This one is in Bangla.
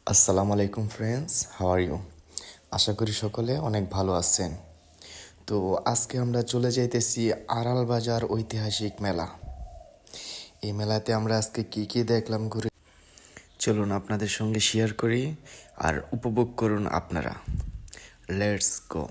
আসসালামু আলাইকুম ফ্রেন্ডস, হাউ আর ইউ? আশা করি সকলে অনেক ভালো আছেন। তো আজকে আমরা চলে যাইতেছি আড়াল বাজার ঐতিহাসিক মেলা। এই মেলাতে আমরা আজকে কি কি দেখলাম ঘুরে, চলুন আপনাদের সঙ্গে শেয়ার করি আর উপভোগ করুন আপনারা। Let's go.